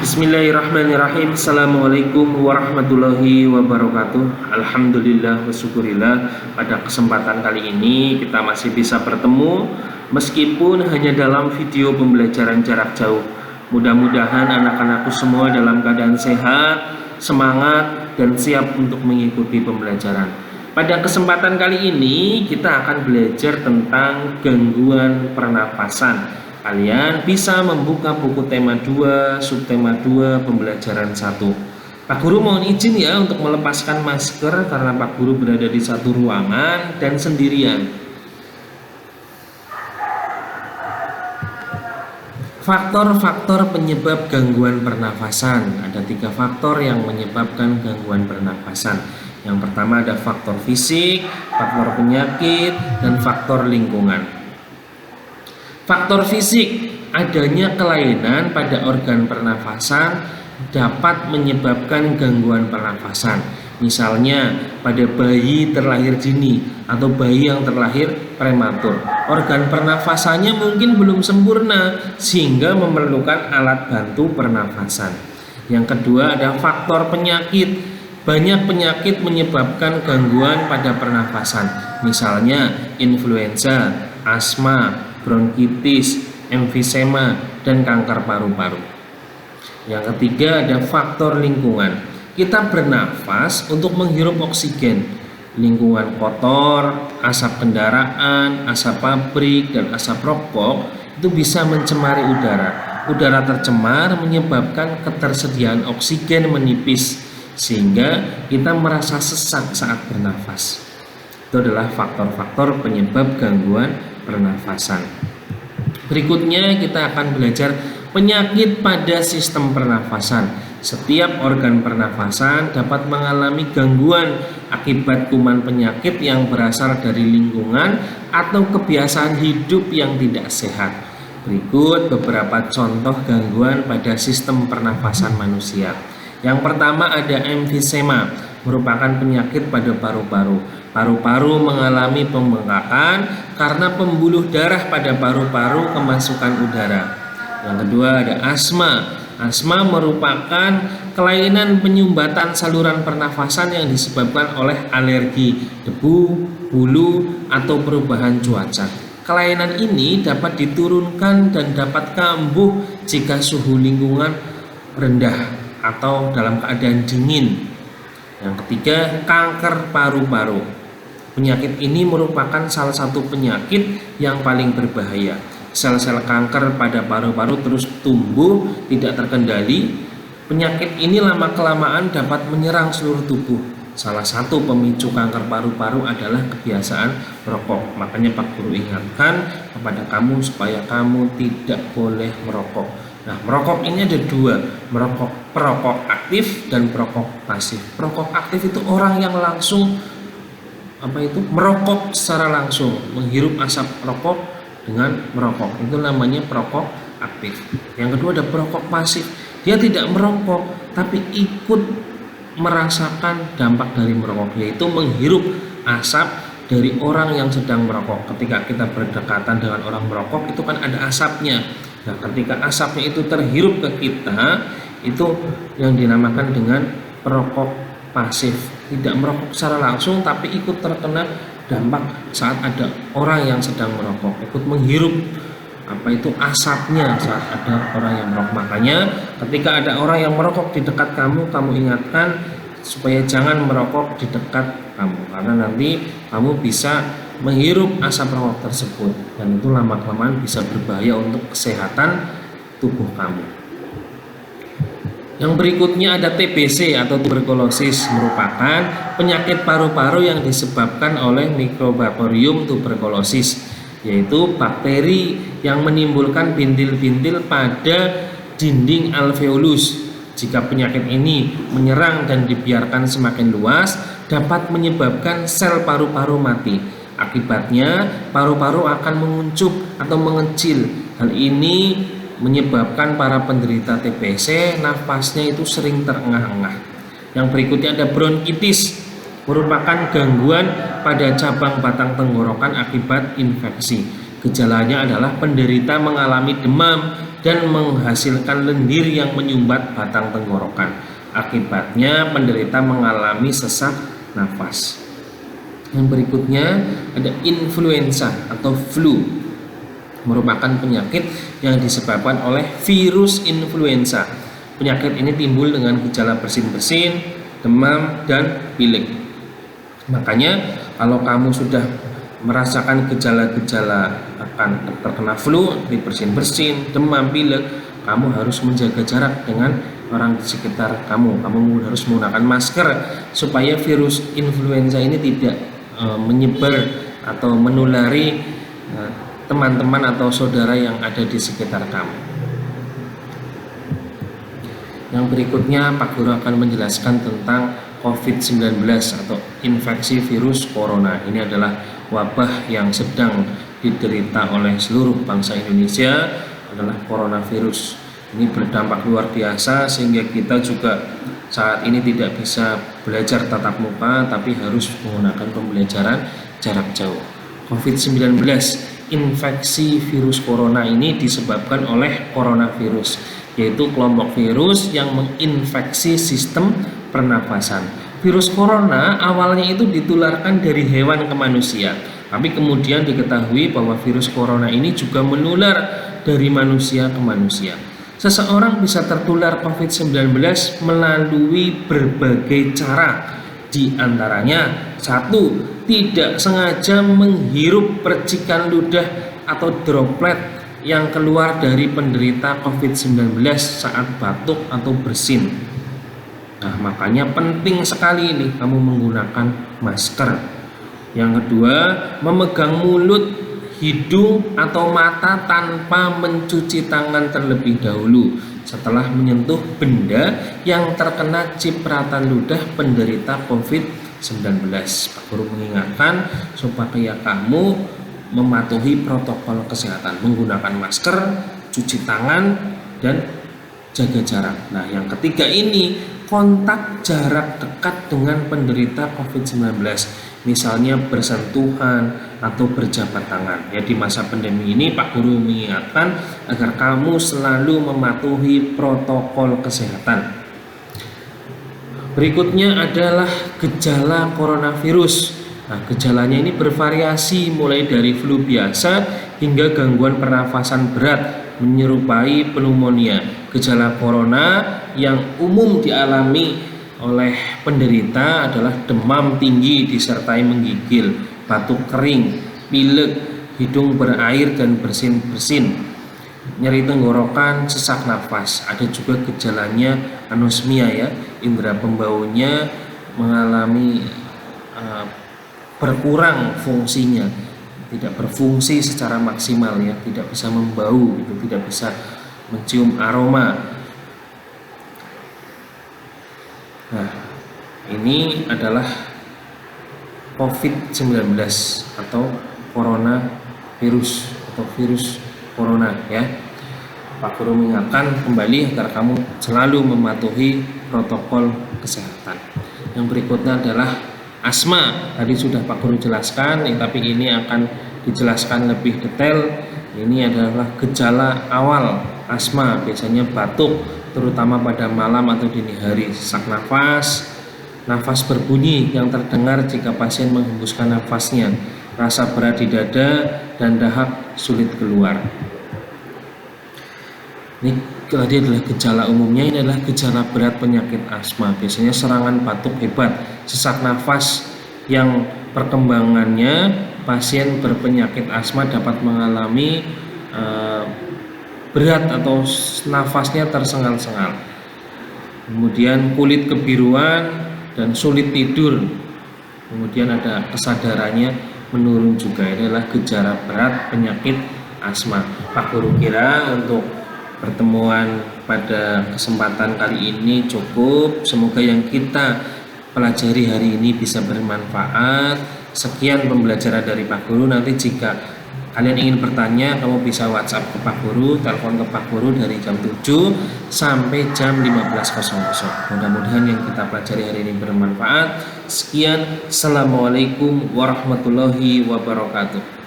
Bismillahirrahmanirrahim. Assalamualaikum warahmatullahi wabarakatuh. Alhamdulillah wa syukurillah. Pada kesempatan kali ini kita masih bisa bertemu meskipun hanya dalam video pembelajaran jarak jauh. Mudah-mudahan anak-anakku semua dalam keadaan sehat, semangat, dan siap untuk mengikuti pembelajaran. Pada kesempatan kali ini kita akan belajar tentang gangguan pernapasan. Kalian bisa membuka buku tema 2, subtema 2, pembelajaran 1. Pak Guru mohon izin ya untuk melepaskan masker karena Pak Guru berada di satu ruangan dan sendirian. Faktor-faktor penyebab gangguan pernafasan. Ada 3 faktor yang menyebabkan gangguan pernafasan. Yang pertama ada faktor fisik, faktor penyakit, dan faktor lingkungan. Faktor fisik, adanya kelainan pada organ pernafasan dapat menyebabkan gangguan pernafasan. Misalnya pada bayi terlahir dini atau bayi yang terlahir prematur, organ pernafasannya mungkin belum sempurna sehingga memerlukan alat bantu pernafasan. Yang kedua ada faktor penyakit. Banyak penyakit menyebabkan gangguan pada pernafasan. Misalnya influenza, asma, bronkitis, emfisema, dan kanker paru-paru. Yang ketiga ada faktor lingkungan. Kita bernafas untuk menghirup oksigen. Lingkungan kotor, asap kendaraan, asap pabrik, dan asap rokok itu bisa mencemari udara. Udara tercemar menyebabkan ketersediaan oksigen menipis sehingga kita merasa sesak saat bernafas. Itu adalah faktor-faktor penyebab gangguan pernafasan. Berikutnya kita akan belajar penyakit pada sistem pernafasan. Setiap organ pernafasan dapat mengalami gangguan akibat kuman penyakit yang berasal dari lingkungan atau kebiasaan hidup yang tidak sehat. Berikut beberapa contoh gangguan pada sistem pernafasan manusia. Yang pertama ada emfisema, merupakan penyakit pada paru-paru. Paru-paru mengalami pembengkakan karena pembuluh darah pada paru-paru kemasukan udara. Yang kedua ada asma. Asma merupakan kelainan penyumbatan saluran pernafasan yang disebabkan oleh alergi debu, bulu, atau perubahan cuaca. Kelainan ini dapat diturunkan dan dapat kambuh jika suhu lingkungan rendah atau dalam keadaan dingin. Yang ketiga, kanker paru-paru. Penyakit ini merupakan salah satu penyakit yang paling berbahaya. Sel-sel kanker pada paru-paru terus tumbuh tidak terkendali. Penyakit ini lama-kelamaan dapat menyerang seluruh tubuh. Salah satu pemicu kanker paru-paru adalah kebiasaan merokok. Makanya Pak Guru ingatkan kepada kamu supaya kamu tidak boleh merokok. Nah, merokok ini ada 2, perokok aktif dan perokok pasif. Perokok aktif itu orang yang langsung merokok secara langsung, menghirup asap rokok dengan merokok. Itu namanya perokok aktif. Yang kedua ada perokok pasif. Dia tidak merokok tapi ikut merasakan dampak dari merokok, yaitu menghirup asap dari orang yang sedang merokok. Ketika kita berdekatan dengan orang merokok itu kan ada asapnya. Nah, ketika asapnya itu terhirup ke kita, itu yang dinamakan dengan perokok pasif. Tidak merokok secara langsung tapi ikut terkena dampak saat ada orang yang sedang merokok, ikut menghirup asapnya saat ada orang yang merokok. Makanya ketika ada orang yang merokok di dekat kamu, kamu ingatkan supaya jangan merokok di dekat kamu, karena nanti kamu bisa menghirup asap rokok tersebut dan itu lama-kelamaan bisa berbahaya untuk kesehatan tubuh kamu. Yang berikutnya ada TBC atau tuberkulosis, merupakan penyakit paru-paru yang disebabkan oleh Mycobacterium tuberculosis, yaitu bakteri yang menimbulkan bintil-bintil pada dinding alveolus. Jika penyakit ini menyerang dan dibiarkan semakin luas, dapat menyebabkan sel paru-paru mati. Akibatnya paru-paru akan menguncup atau mengecil. Hal ini menyebabkan para penderita TBC nafasnya itu sering terengah-engah. Yang berikutnya ada bronkitis, merupakan gangguan pada cabang batang tenggorokan akibat infeksi. Gejalanya adalah penderita mengalami demam, dan menghasilkan lendir yang menyumbat batang tenggorokan. Akibatnya penderita mengalami sesak nafas. Yang berikutnya ada influenza atau flu, merupakan penyakit yang disebabkan oleh virus influenza. Penyakit ini timbul dengan gejala bersin-bersin, demam, dan pilek. Makanya kalau kamu sudah merasakan gejala-gejala akan terkena flu, bersin-bersin, demam, pilek, kamu harus menjaga jarak dengan orang di sekitar kamu. Kamu harus menggunakan masker supaya virus influenza ini tidak menyebar atau menulari teman-teman atau saudara yang ada di sekitar kamu. Yang berikutnya Pak Guru akan menjelaskan tentang COVID-19 atau infeksi virus corona. Ini adalah wabah yang sedang diderita oleh seluruh bangsa Indonesia, adalah coronavirus. Ini berdampak luar biasa sehingga kita juga saat ini tidak bisa belajar tatap muka, tapi harus menggunakan pembelajaran jarak jauh. COVID-19, infeksi virus corona ini disebabkan oleh coronavirus, yaitu kelompok virus yang menginfeksi sistem pernafasan. Virus corona awalnya itu ditularkan dari hewan ke manusia, tapi kemudian diketahui bahwa virus corona ini juga menular dari manusia ke manusia. Seseorang bisa tertular COVID-19 melalui berbagai cara, di antaranya 1. Tidak sengaja menghirup percikan ludah atau droplet yang keluar dari penderita COVID-19 saat batuk atau bersin. Nah, makanya penting sekali ini kamu menggunakan masker. Yang kedua, memegang mulut, hidung atau mata tanpa mencuci tangan terlebih dahulu setelah menyentuh benda yang terkena cipratan ludah penderita COVID-19. Pak Guru mengingatkan supaya kamu mematuhi protokol kesehatan, menggunakan masker, cuci tangan, dan jaga jarak. Nah, yang ketiga ini kontak jarak dekat dengan penderita COVID-19, misalnya bersentuhan atau berjabat tangan. Ya, di masa pandemi ini Pak Guru mengingatkan agar kamu selalu mematuhi protokol kesehatan. Berikutnya adalah gejala coronavirus. Nah, gejalanya ini bervariasi mulai dari flu biasa hingga gangguan pernafasan berat menyerupai pneumonia. Gejala corona yang umum dialami oleh penderita adalah demam tinggi disertai menggigil, batuk kering, pilek, hidung berair dan bersin-bersin, nyeri tenggorokan, sesak nafas. Ada juga gejalanya anosmia, ya, indera pembaunya mengalami berkurang fungsinya, tidak berfungsi secara maksimal, ya, tidak bisa membau, tidak bisa mencium aroma. Nah, ini adalah COVID-19 atau coronavirus atau virus corona, ya. Pak Guru mengingatkan kembali agar kamu selalu mematuhi protokol kesehatan. Yang berikutnya adalah asma. Tadi sudah Pak Guru jelaskan, tapi ini akan dijelaskan lebih detail. Ini adalah gejala awal asma, biasanya batuk, terutama pada malam atau dini hari, sesak nafas, nafas berbunyi yang terdengar jika pasien menghembuskan nafasnya, rasa berat di dada, dan dahak sulit keluar. Ini tadi adalah gejala umumnya. Ini adalah gejala berat penyakit asma, biasanya serangan batuk hebat, sesak nafas yang perkembangannya pasien berpenyakit asma dapat mengalami berat atau nafasnya tersengal-sengal, kemudian kulit kebiruan dan sulit tidur, kemudian ada kesadarannya menurun juga. Ini adalah gejala berat penyakit asma. Pak Guru kira untuk pertemuan pada kesempatan kali ini cukup. Semoga yang kita pelajari hari ini bisa bermanfaat. Sekian pembelajaran dari Pak Guru. Nanti jika kalian ingin bertanya, kamu bisa WhatsApp ke Pak Guru, telepon ke Pak Guru dari jam 7 sampai jam 15.00. Mudah-mudahan yang kita pelajari hari ini bermanfaat. Sekian, Assalamualaikum warahmatullahi wabarakatuh.